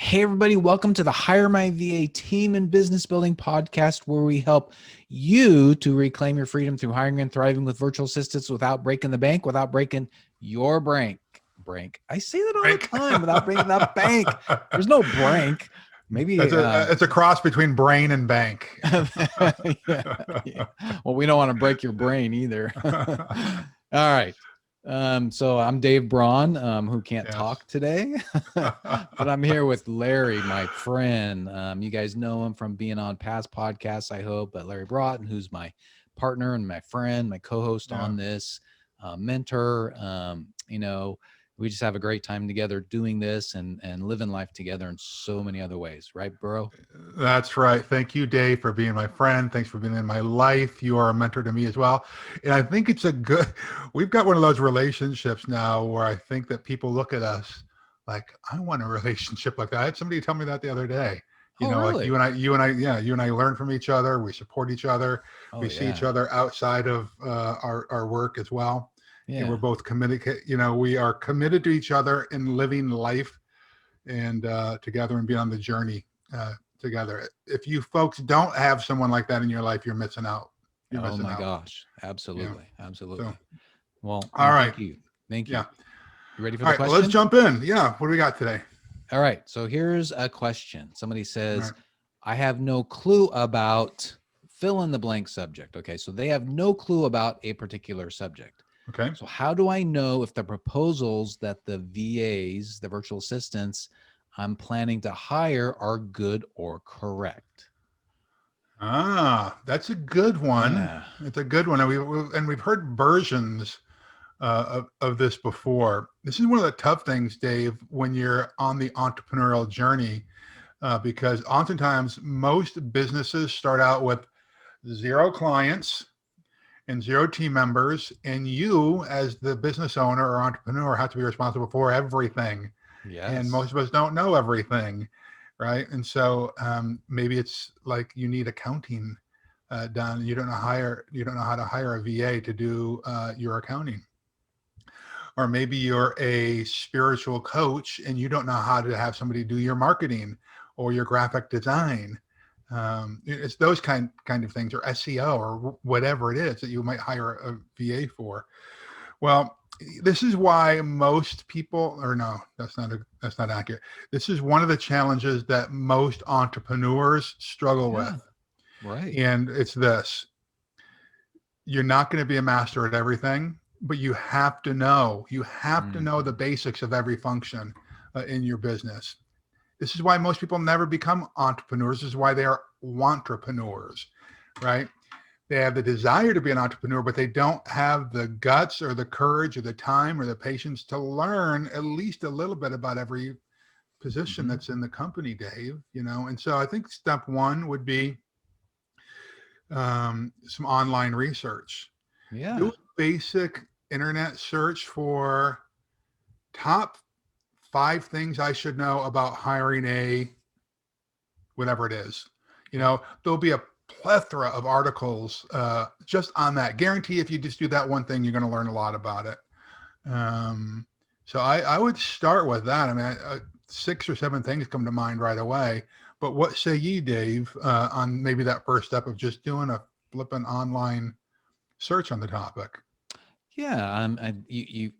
Hey, everybody, welcome to the Hire My VA Team and Business Building Podcast, where we help you to reclaim your freedom through hiring and thriving with virtual assistants without breaking the bank, without breaking your bank. I say that all the time, without breaking the bank. There's no bank. Maybe it's a cross between brain and bank. yeah. Well, we don't want to break your brain either. All right. So I'm Dave Braun, who can't talk today, but I'm here with Larry, my friend. You guys know him from being on past podcasts, I hope, but Larry Broughton, who's my partner and my friend, my co-host on this, mentor. We just have a great time together doing this and living life together in so many other ways. Right, bro? That's right. Thank you, Dave, for being my friend. Thanks for being in my life. You are a mentor to me as well. And I think we've got one of those relationships now where I think that people look at us like, I want a relationship like that. I had somebody tell me that the other day. Really? Like you and I learn from each other. We support each other. We see each other outside of our work as well. Yeah. And we're both committed. We are committed to each other in living life and together and being on the journey together. If you folks don't have someone like that in your life, you're missing out. Oh my gosh. Absolutely. Yeah. Absolutely. So, well, all right. Thank you. Yeah. You ready for the question? Well, let's jump in. Yeah. What do we got today? All right. So here's a question. Somebody says, I have no clue about fill in the blank subject. Okay. So they have no clue about a particular subject. Okay. So how do I know if the proposals that the VAs, the virtual assistants I'm planning to hire are good or correct? That's a good one. Yeah. It's a good one. And we've heard versions of this before. This is one of the tough things, Dave, when you're on the entrepreneurial journey, because oftentimes most businesses start out with 0 clients and 0 team members, and you as the business owner or entrepreneur have to be responsible for everything. Yes. And most of us don't know everything, right? And so maybe it's like you need accounting done. You don't know how to hire a VA to do your accounting. Or maybe you're a spiritual coach and you don't know how to have somebody do your marketing or your graphic design. It's those kind of things, or SEO, or whatever it is that you might hire a VA for. Well, this is why most people, or no, that's not accurate. This is one of the challenges that most entrepreneurs struggle with. Right. And it's this: you're not going to be a master at everything, but you have to know. You have to know the basics of every function in your business. This is why most people never become entrepreneurs. This is why they are wantrepreneurs, right? They have the desire to be an entrepreneur, but they don't have the guts or the courage or the time or the patience to learn at least a little bit about every position that's in the company, Dave. And so I think step one would be some online research. Yeah. Do a basic internet search for top 5 things I should know about hiring a whatever it is. There'll be a plethora of articles just on that. Guarantee if you just do that one thing, you're going to learn a lot about it. So I would start with that. I mean, 6 or 7 things come to mind right away. But what say you, Dave, on maybe that first step of just doing a flipping online search on the topic? Yeah,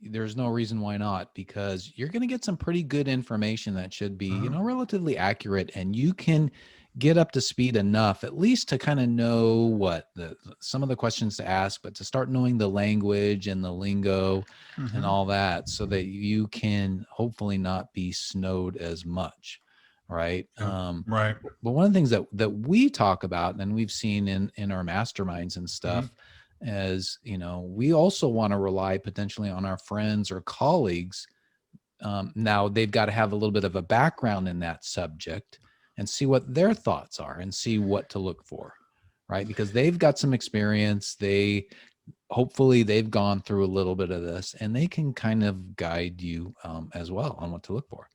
there's no reason why not, because you're going to get some pretty good information that should be, relatively accurate, and you can get up to speed enough, at least to kind of know what some of the questions to ask, but to start knowing the language and the lingo and all that, so that you can hopefully not be snowed as much. Right. Right. But one of the things that we talk about and we've seen in our masterminds and stuff, as we also want to rely potentially on our friends or colleagues. Now they've got to have a little bit of a background in that subject and see what their thoughts are and see what to look for, right? Because they've got some experience. Hopefully they've gone through a little bit of this, and they can kind of guide you as well on what to look for.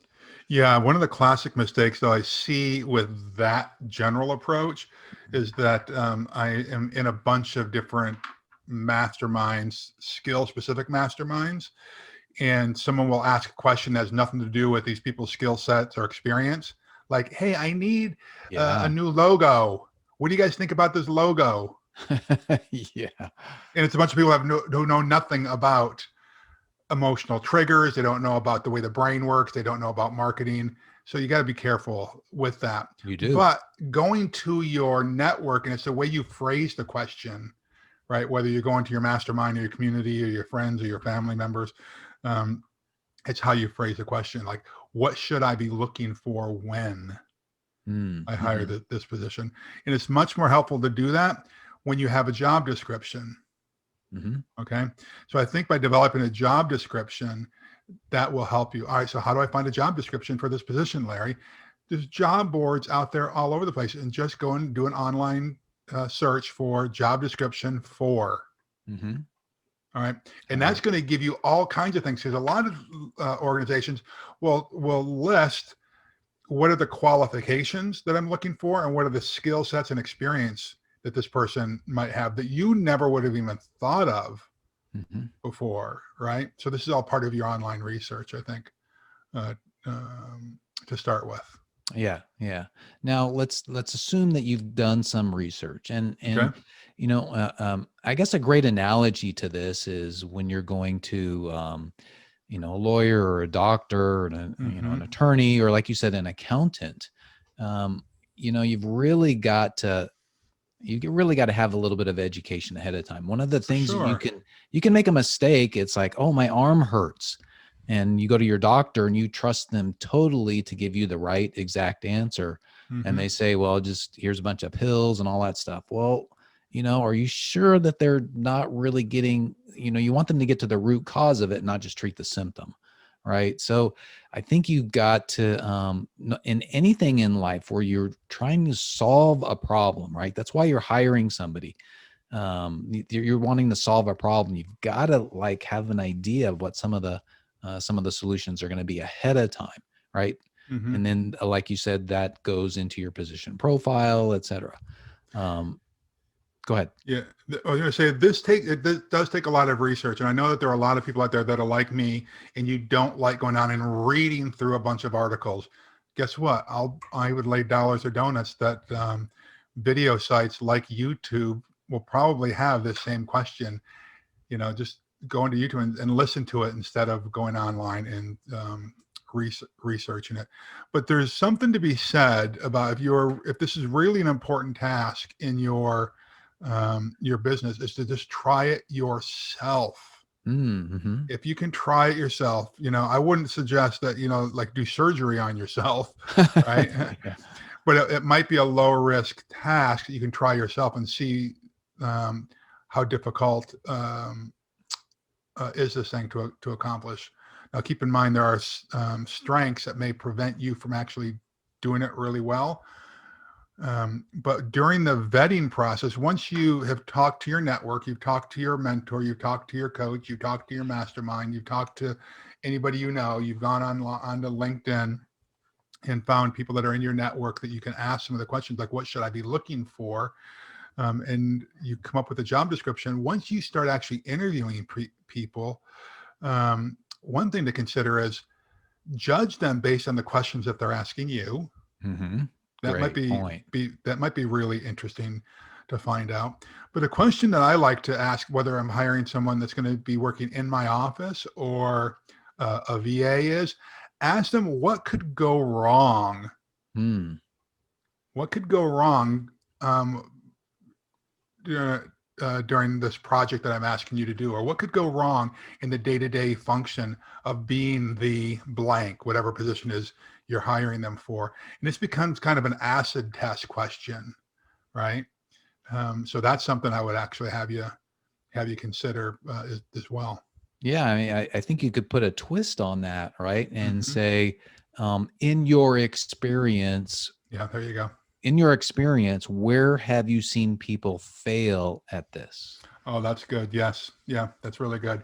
Yeah, one of the classic mistakes that I see with that general approach is that I am in a bunch of different masterminds, skill-specific masterminds, and someone will ask a question that has nothing to do with these people's skill sets or experience. Like, hey, I need a Yeah. new logo. What do you guys think about this logo? Yeah. And it's a bunch of people who know nothing about emotional triggers. They don't know about the way the brain works. They don't know about marketing. So you got to be careful with that. You do. But going to your network, and it's the way you phrase the question, right? Whether you're going to your mastermind or your community or your friends or your family members, it's how you phrase the question. Like, what should I be looking for when I hire this position? And it's much more helpful to do that when you have a job description. Okay. So I think by developing a job description, that will help you. All right. So how do I find a job description for this position, Larry? There's job boards out there all over the place, and just go and do an online search for job description for. All right. And that's going to give you all kinds of things, because a lot of organizations will list what are the qualifications that I'm looking for and what are the skill sets and experience that this person might have that you never would have even thought of before, right? So this is all part of your online research, I think, to start with. Yeah. Now let's assume that you've done some research, and you know, I guess a great analogy to this is when you're going to, you know, a lawyer or a doctor, or you know, an attorney, or like you said, an accountant. You know, you've really got to have a little bit of education ahead of time. One of the things that you can make a mistake. It's like, oh, my arm hurts. And you go to your doctor and you trust them totally to give you the right exact answer. And they say, well, just here's a bunch of pills and all that stuff. Well, you know, are you sure that they're not really getting, you know, you want them to get to the root cause of it, not just treat the symptom. Right. So I think you've got to, in anything in life where you're trying to solve a problem, right? That's why you're hiring somebody. You're wanting to solve a problem. You've got to like have an idea of what some of the solutions are going to be ahead of time. Right. And then, like you said, that goes into your position profile, et cetera. Go ahead. Yeah, I was going to say this does take a lot of research, and I know that there are a lot of people out there that are like me, and you don't like going down and reading through a bunch of articles. Guess what? I would lay dollars or donuts that video sites like YouTube will probably have this same question. You know, just go into YouTube and listen to it instead of going online and researching it. But there's something to be said about if this is really an important task in your business, is to just try it yourself. If you can try it yourself, you know, I wouldn't suggest that, you know, like do surgery on yourself, right? But it might be a low risk task that you can try yourself and see how difficult is this thing to accomplish. Now, keep in mind, there are strengths that may prevent you from actually doing it really well. But during the vetting process, once you have talked to your network, you've talked to your mentor, you've talked to your coach, you've talked to your mastermind, you've talked to anybody you know, you've gone onto LinkedIn and found people that are in your network that you can ask some of the questions like, what should I be looking for? And you come up with a job description. Once you start actually interviewing people, one thing to consider is judge them based on the questions that they're asking you. That might be really interesting to find out. But a question that I like to ask, whether I'm hiring someone that's going to be working in my office or a VA, is ask them what could go wrong. What could go wrong during this project that I'm asking you to do, or what could go wrong in the day-to-day function of being the blank, whatever position is you're hiring them for. And this becomes kind of an acid test question, right? So that's something I would actually have you consider as well. Yeah, I mean, I think you could put a twist on that, right? And say, in your experience. Yeah, there you go. In your experience, where have you seen people fail at this? Oh, that's good. Yes. Yeah, that's really good.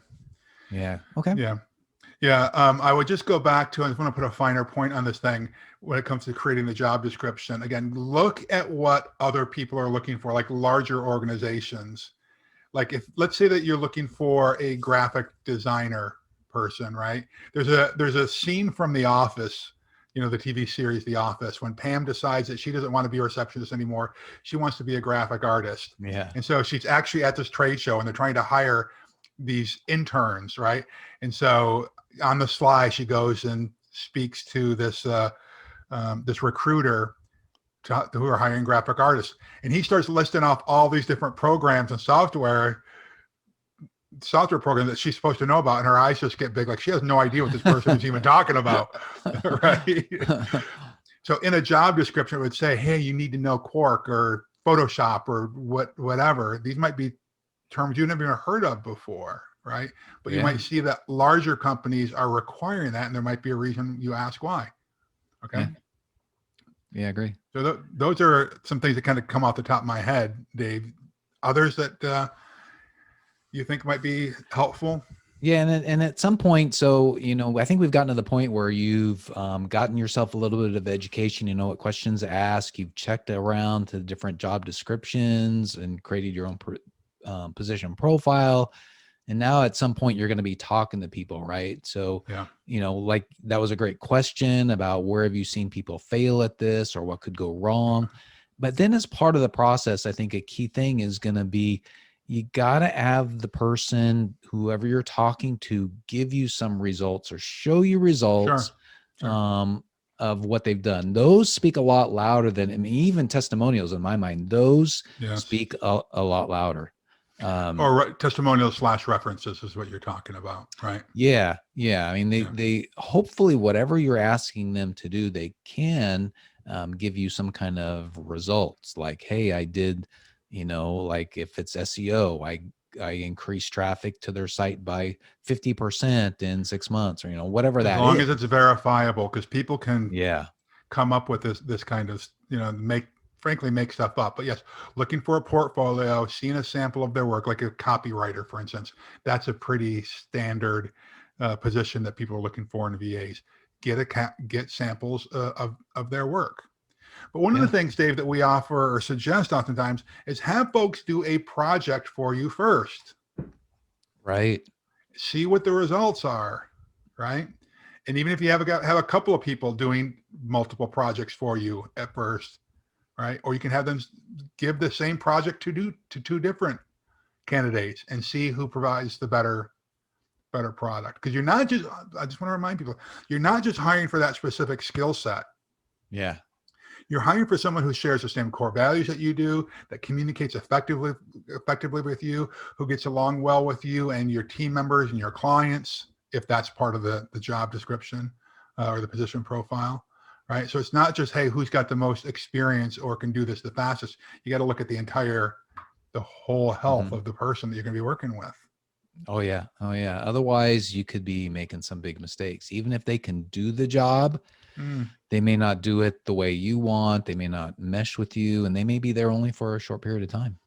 Yeah. Okay. Yeah. I would just go back to, I just want to put a finer point on this thing when it comes to creating the job description. Again, look at what other people are looking for, like larger organizations. Like let's say that you're looking for a graphic designer person, right? There's a scene from The Office, the TV series The Office, when Pam decides that she doesn't want to be a receptionist anymore, she wants to be a graphic artist. Yeah. And so she's actually at this trade show and they're trying to hire these interns, right? And so on the sly, she goes and speaks to this this recruiter who are hiring graphic artists. And he starts listing off all these different programs and software programs that she's supposed to know about. And her eyes just get big. Like she has no idea what this person is even talking about. Right. So in a job description, it would say, hey, you need to know Quark or Photoshop or whatever. These might be terms you've never even heard of before. Right. But you might see that larger companies are requiring that. And there might be a reason you ask why. Okay. Yeah, I agree. So those are some things that kind of come off the top of my head, Dave. Others that you think might be helpful? Yeah, and at some point, so I think we've gotten to the point where you've gotten yourself a little bit of education. You know what questions to ask. You've checked around to the different job descriptions and created your own position profile. And now at some point you're going to be talking to people, right? So, like that was a great question about where have you seen people fail at this or what could go wrong? But then as part of the process, I think a key thing is going to be, you got to have the person, whoever you're talking to, give you some results or show you results of what they've done. Those speak a lot louder than, even testimonials in my mind, those speak a lot louder. Or testimonials / references is what you're talking about, right? Yeah. I mean, they hopefully whatever you're asking them to do, they can give you some kind of results. Like, hey, I did, like if it's SEO, I increased traffic to their site by 50% in 6 months, or whatever that is. As long as it's verifiable, because people can come up with this kind of make stuff up. But yes, looking for a portfolio, seeing a sample of their work, like a copywriter, for instance, that's a pretty standard position that people are looking for in VAs. Get samples of their work. But one of the things, Dave, that we offer or suggest oftentimes is have folks do a project for you first. Right. See what the results are, right? And even if you have a couple of people doing multiple projects for you at first, right? Or you can have them give the same project to two different candidates and see who provides the better product. Because I just want to remind people, you're not just hiring for that specific skill set. Yeah. You're hiring for someone who shares the same core values that you do, that communicates effectively with you, who gets along well with you and your team members and your clients, if that's part of the job description or the position profile, right? So it's not just, hey, who's got the most experience or can do this the fastest. You got to look at the whole health of the person that you're going to be working with. Oh yeah. Otherwise you could be making some big mistakes. Even if they can do the job, they may not do it the way you want. They may not mesh with you, and they may be there only for a short period of time.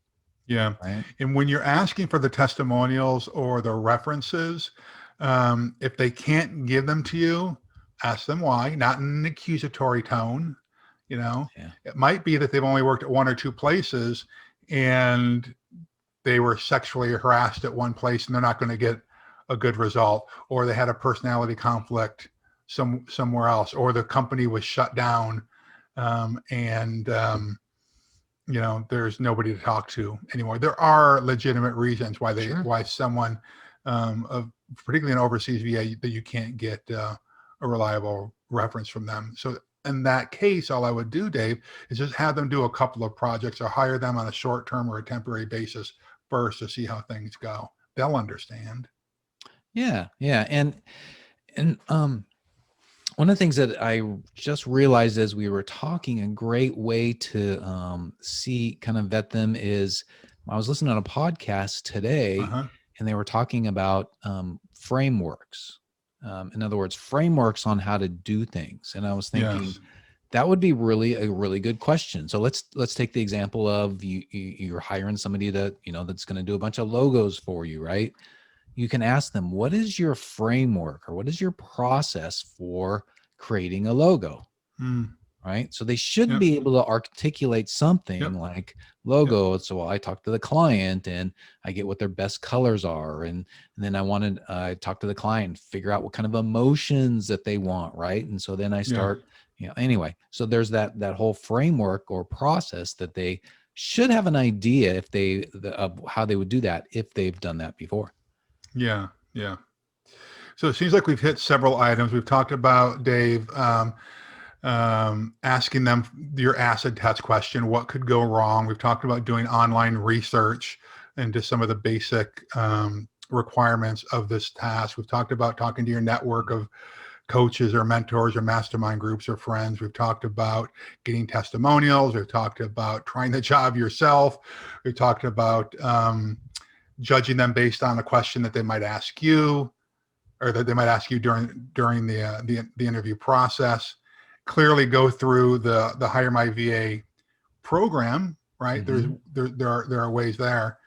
Yeah. Right? And when you're asking for the testimonials or the references, if they can't give them to you, ask them why, not in an accusatory tone. It might be that they've only worked at one or two places and they were sexually harassed at one place and they're not going to get a good result, or they had a personality conflict somewhere else, or the company was shut down and there's nobody to talk to anymore. There are legitimate reasons why someone particularly an overseas VA, that you can't get a reliable reference from them. So in that case, all I would do, Dave, is just have them do a couple of projects or hire them on a short-term or a temporary basis first to see how things go. They'll understand. Yeah. And one of the things that I just realized as we were talking, a great way to vet them is, I was listening to a podcast today and they were talking about frameworks. In other words, frameworks on how to do things. And I was thinking that would be a really good question. So let's take the example of you're hiring somebody that, that's going to do a bunch of logos for you, right? You can ask them, what is your framework or what is your process for creating a logo? Right. So they should be able to articulate something like logo. So I talk to the client and I get what their best colors are. And then I talk to the client, figure out what kind of emotions that they want. Right. And so then I start Anyway, so there's that whole framework or process that they should have an idea of how they would do that if they've done that before. Yeah. So it seems like we've hit several items. We've talked about, Dave, asking them your acid test question, what could go wrong. We've talked about doing online research into some of the basic requirements of this task. We've talked about talking to your network of coaches or mentors or mastermind groups or friends. We've talked about getting testimonials. We've talked about trying the job yourself. We've talked about judging them based on a question that they might ask you, or that they might ask you during the interview process. Clearly go through the HireMyVA program, right? Mm-hmm. There are ways there.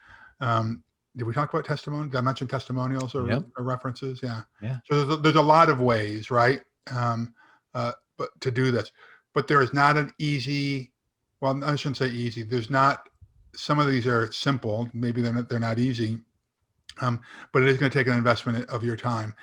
Did we talk about testimonials? Did I mention testimonials or references? Yeah. So there's a lot of ways, right? But to do this, but there is not an easy. Well, I shouldn't say easy. There's not. Some of these are simple. Maybe they're not easy. But it is going to take an investment of your time,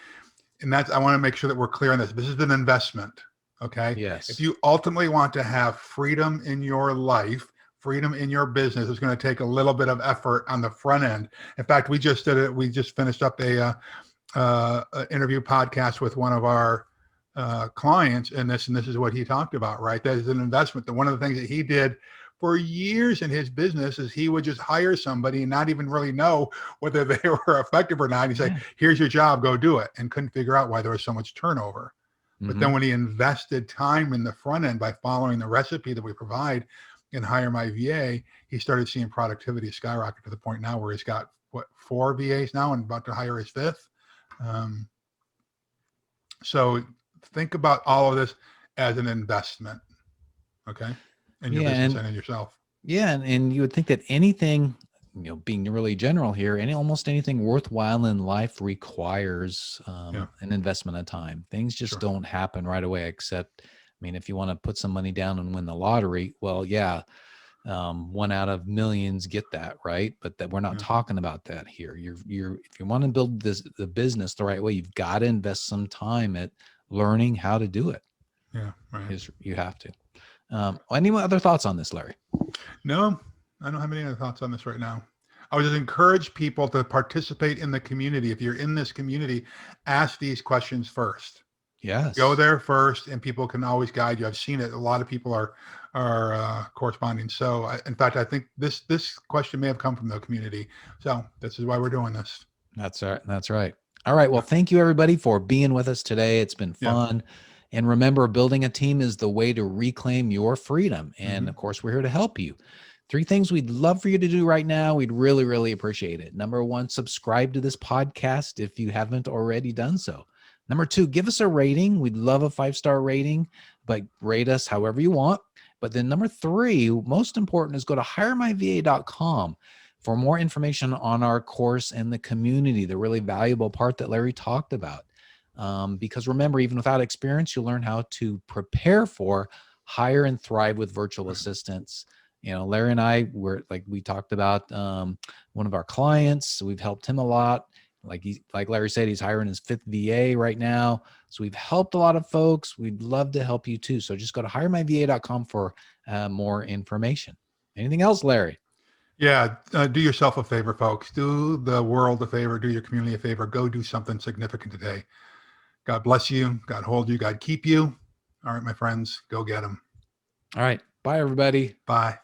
and I want to make sure that we're clear on this. This is an investment. Okay. Yes. If you ultimately want to have freedom in your life, freedom in your business, it's going to take a little bit of effort on the front end. In fact, we just did it. We just finished up a interview podcast with one of our clients, and this is what he talked about, right? That is an investment. That one of the things that he did for years in his business is he would just hire somebody and not even really know whether they were effective or not. He'd say, here's your job, go do it, and couldn't figure out why there was so much turnover. But then when he invested time in the front end by following the recipe that we provide in HireMyVA, he started seeing productivity skyrocket to the point now where he's got 4 VAs now and about to hire his 5th. So think about all of this as an investment, okay, in your business and in yourself. Yeah, and you would think that anything, being really general here, almost anything worthwhile in life requires an investment of time. Things just don't happen right away, except, if you want to put some money down and win the lottery, well, 1 out of millions get that, right? But that we're not talking about that here. If you want to build the business the right way, you've got to invest some time at learning how to do it. Yeah, right. You have to. Any other thoughts on this, Larry? No, I don't have any other thoughts on this right now. I would just encourage people to participate in the community. If you're in this community, ask these questions first. Yes. Go there first, and people can always guide you. I've seen it. A lot of people are corresponding. So, in fact, I think this question may have come from the community. So this is why we're doing this. That's right. That's right. All right. Well, thank you, everybody, for being with us today. It's been fun. And remember, building a team is the way to reclaim your freedom. And of course, we're here to help you. 3 things we'd love for you to do right now. We'd really, really appreciate it. Number 1, subscribe to this podcast if you haven't already done so. Number 2, give us a rating. We'd love a 5-star rating, but rate us however you want. But then number 3, most important, is go to HireMyVA.com for more information on our course and the community, the really valuable part that Larry talked about. Because remember, even without experience, you'll learn how to prepare for, hire, and thrive with virtual assistants. Larry and we talked about one of our clients. So we've helped him a lot. Like Larry said, he's hiring his 5th VA right now. So we've helped a lot of folks. We'd love to help you too. So just go to HireMyVA.com for more information. Anything else, Larry? Yeah. Do yourself a favor, folks. Do the world a favor. Do your community a favor. Go do something significant today. God bless you. God hold you. God keep you. All right, my friends, go get them. All right. Bye, everybody. Bye.